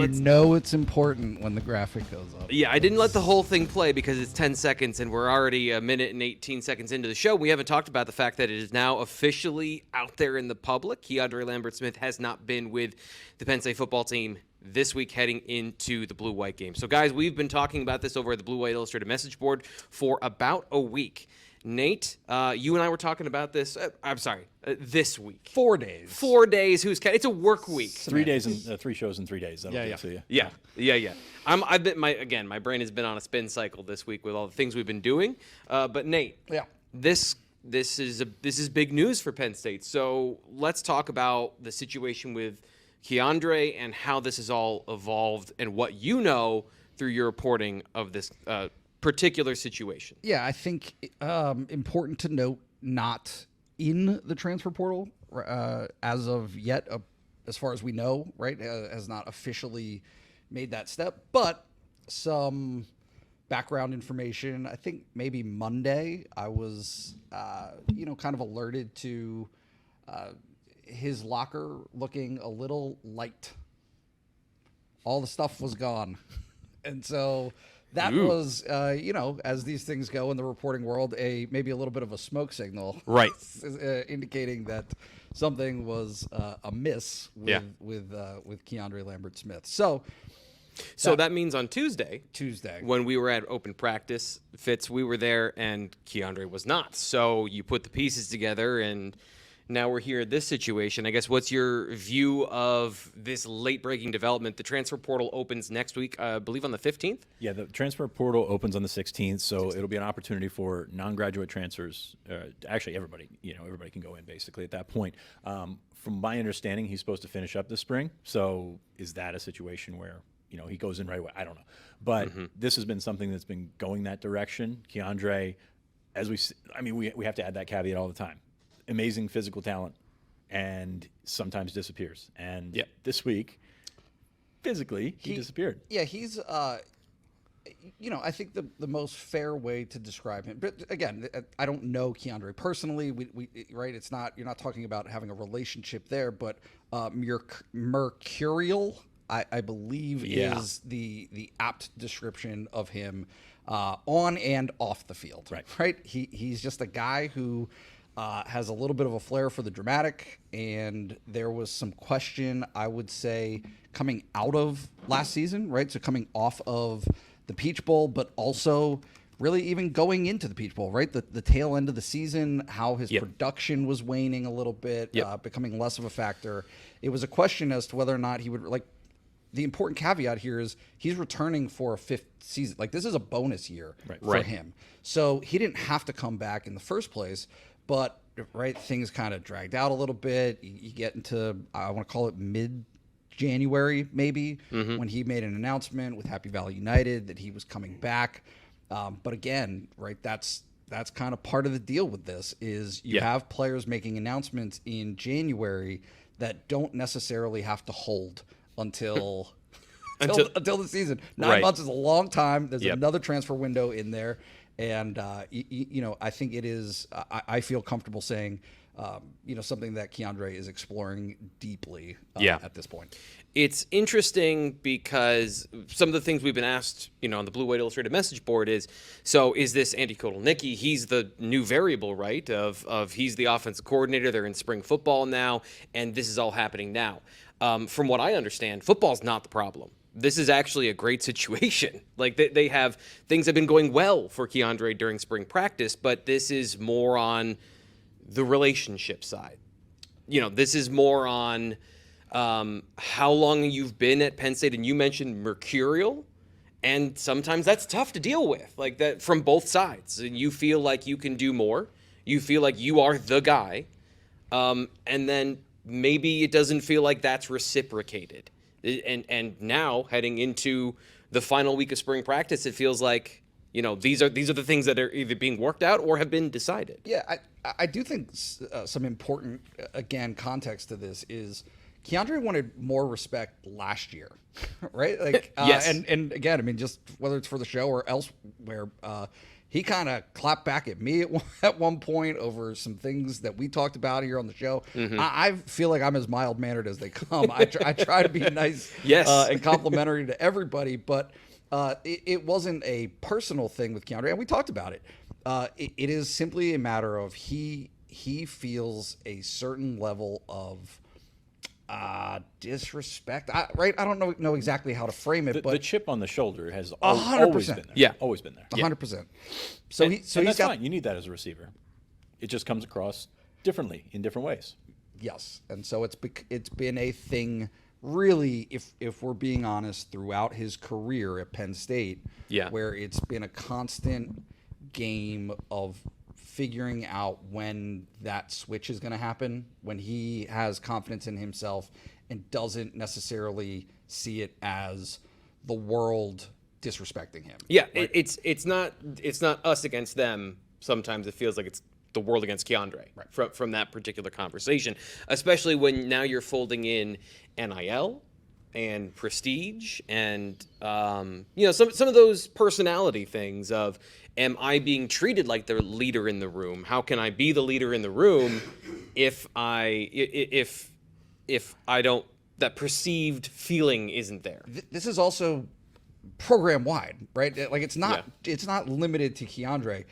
it's important when the graphic goes up. Yeah, I didn't let the whole thing play because it's 10 seconds and we're already a minute and 18 seconds into the show. We haven't talked about the fact that it is now officially out there in the public. KeAndre Lambert-Smith has not been with the Penn State football team this week heading into the Blue-White game. So, guys, we've been talking about this over at the Blue-White Illustrated message board for about a week. Nate, you and I were talking about this. This week. 4 days. 4 days. It's a work week. 3 days and 3 shows in 3 days. That'll get to you. Yeah. My brain has been on a spin cycle this week with all the things we've been doing. But Nate, this is big news for Penn State. So let's talk about the situation with KeAndre and how this has all evolved and what you know through your reporting of this particular situation. Yeah, I think important to note, not in the transfer portal as of yet, as far as we know, right, has not officially made that step, but some background information. I think maybe Monday I was, kind of alerted to his locker looking a little light. All the stuff was gone. And so that was, as these things go in the reporting world, maybe a little bit of a smoke signal, right? Indicating that something was amiss with KeAndre Lambert-Smith. So that means on Tuesday, when we were at open practice, Fitz, we were there, and KeAndre was not. So you put the pieces together, and now we're here at this situation. I guess what's your view of this late-breaking development? The transfer portal opens next week, I believe on the 15th? Yeah, the transfer portal opens on the 16th, so it'll be an opportunity for non-graduate transfers. Actually, everybody can go in basically at that point. From my understanding, he's supposed to finish up this spring. So is that a situation where he goes in right away? I don't know. But this has been something that's been going that direction. KeAndre, we have to add that caveat all the time. Amazing physical talent, and sometimes disappears. And this week, physically, he disappeared. Yeah, he's, I think the most fair way to describe him. But again, I don't know KeAndre personally. We right? It's not, you're not talking about having a relationship there, but mercurial, I believe, is the apt description of him on and off the field. Right? He's just a guy who has a little bit of a flair for the dramatic, and there was some question, I would say, coming out of last season, right? So coming off of the Peach Bowl, but also really even going into the Peach Bowl, right? The tail end of the season, how his production was waning a little bit, becoming less of a factor. It was a question as to whether or not he would, the important caveat here is he's returning for a 5th season. This is a bonus year for him. So he didn't have to come back in the first place. But, things kind of dragged out a little bit. You get into, I want to call it mid-January, maybe, when he made an announcement with Happy Valley United that he was coming back. But again, that's kind of part of the deal with this is you have players making announcements in January that don't necessarily have to hold until the season. 9 months is a long time. There's another transfer window in there. And, I think it is, I feel comfortable saying, something that KeAndre is exploring deeply at this point. It's interesting because some of the things we've been asked, on the Blue-White Illustrated message board is this Andy Kotelnicki? He's the new variable, right, of he's the offensive coordinator. They're in spring football now, and this is all happening now. From what I understand, football's not the problem. This is actually a great situation. They have things have been going well for KeAndre during spring practice, but this is more on the relationship side. This is more on how long you've been at Penn State, and you mentioned mercurial, and sometimes that's tough to deal with, that from both sides. And you feel like you can do more. You feel like you are the guy, and then maybe it doesn't feel like that's reciprocated. And now heading into the final week of spring practice, it feels like these are the things that are either being worked out or have been decided. Yeah, I do think some important context to this is KeAndre wanted more respect last year, right? Yes. And again, just whether it's for the show or elsewhere, He kind of clapped back at me at one point over some things that we talked about here on the show. I feel like I'm as mild-mannered as they come. I try to be nice and complimentary to everybody, but it wasn't a personal thing with KeAndre, and we talked about it. It is simply a matter of he feels a certain level of disrespect. I don't know exactly how to frame it, but the chip on the shoulder has always been there. Yeah, always been there. 100%. So and he's that's got, fine. You need that as a receiver. It just comes across differently in different ways. Yes, and so it's been a thing. Really, if we're being honest, throughout his career at Penn State, where it's been a constant game of figuring out when that switch is going to happen, when he has confidence in himself and doesn't necessarily see it as the world disrespecting him. Yeah, right? it's not us against them. Sometimes it feels like it's the world against KeAndre from that particular conversation, especially when now you're folding in NIL and prestige and some of those personality things of, am I being treated like the leader in the room? How can I be the leader in the room if I don't, that perceived feeling isn't there? This is also program wide, right? Like it's not limited to KeAndre.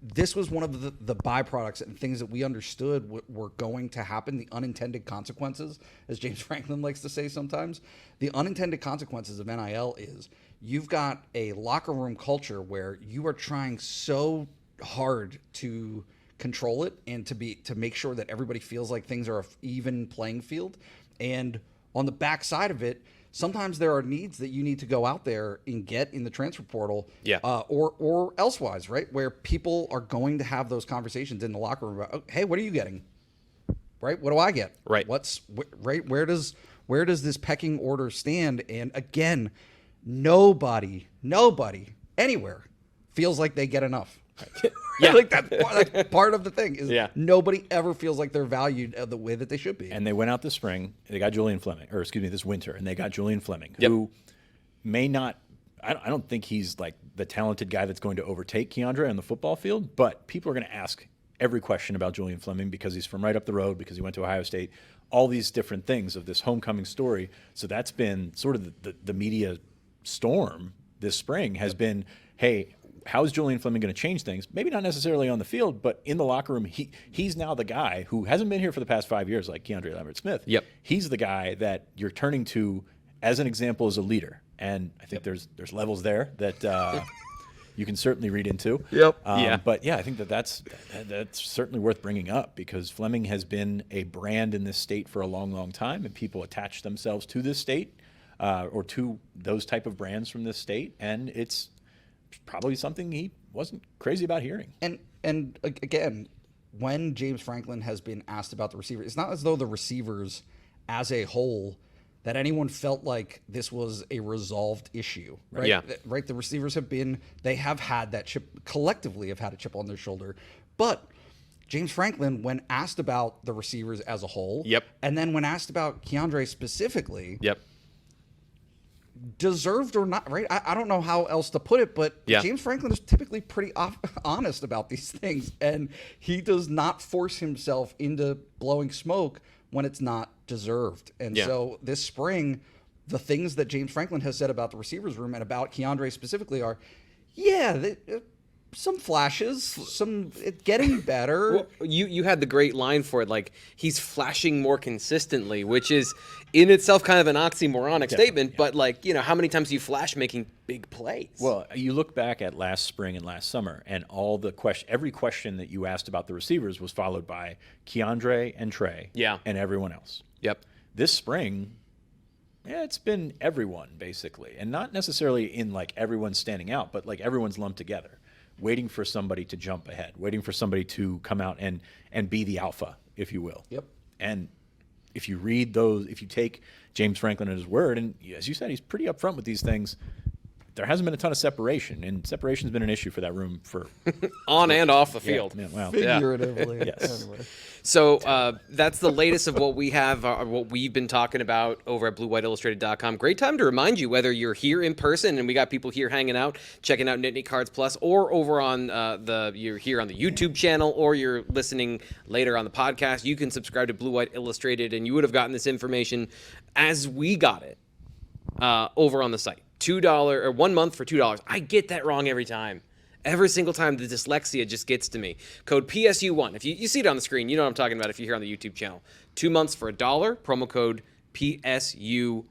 This was one of the byproducts and things that we understood were going to happen. The unintended consequences, as James Franklin likes to say sometimes, the unintended consequences of NIL is you've got a locker room culture where you are trying so hard to control it and to make sure that everybody feels like things are an even playing field. And on the backside of it, sometimes there are needs that you need to go out there and get in the transfer portal, or elsewise, right? Where people are going to have those conversations in the locker room about, oh, hey, what are you getting? Right? What do I get? Right. Where does this pecking order stand? And again, nobody anywhere feels like they get enough. Like that's part of the thing is nobody ever feels like they're valued the way that they should be. And they went out this spring, they got this winter, and they got Julian Fleming, who may not, I don't think he's like the talented guy that's going to overtake KeAndre on the football field, but people are going to ask every question about Julian Fleming because he's from right up the road, because he went to Ohio State, all these different things of this homecoming story. So that's been sort of the media storm this spring has been, hey, how is Julian Fleming going to change things? Maybe not necessarily on the field, but in the locker room, he's now the guy who hasn't been here for the past 5 years like KeAndre Lambert-Smith. Yep. He's the guy that you're turning to as an example as a leader. And I think there's levels there that you can certainly read into. But yeah, I think that's certainly worth bringing up because Fleming has been a brand in this state for a long, long time, and people attach themselves to this state or to those type of brands from this state, and it's probably something he wasn't crazy about hearing. And again, when James Franklin has been asked about the receivers, it's not as though the receivers as a whole that anyone felt like this was a resolved issue, right? Yeah. Right. The receivers they have had that chip, collectively have had a chip on their shoulder. But James Franklin, when asked about the receivers as a whole, and then when asked about KeAndre specifically, deserved or not, right? I don't know how else to put it, but James Franklin is typically pretty honest about these things, and he does not force himself into blowing smoke when it's not deserved. And so this spring, the things that James Franklin has said about the receivers room and about KeAndre specifically are, some flashes, getting better. Well, you had the great line for it, like he's flashing more consistently, which is in itself kind of an oxymoronic statement. But how many times do you flash making big plays? Well, you look back at last spring and last summer, and every question that you asked about the receivers was followed by KeAndre and Trey, and everyone else. This spring, it's been everyone basically, and not necessarily in like everyone standing out, but like everyone's lumped together, waiting for somebody to jump ahead, waiting for somebody to come out and be the alpha, if you will. And if you read those, if you take James Franklin at his word, and as you said, he's pretty upfront with these things, there hasn't been a ton of separation, and separation's been an issue for that room for on and off the field. Yeah, well, Figuratively. Yes. Anyway. So that's the latest of what we have, what we've been talking about over at BlueWhiteIllustrated.com. Great time to remind you, whether you're here in person, and we got people here hanging out, checking out Nittany Cards Plus, or over on you're here on the YouTube channel, or you're listening later on the podcast, you can subscribe to Blue White Illustrated, and you would have gotten this information as we got it over on the site. $2 or 1 month for $2. I get that wrong every time. Every single time, the dyslexia just gets to me. Code PSU1. If you see it on the screen, you know what I'm talking about if you're here on the YouTube channel. 2 months for $1. Promo code PSU1.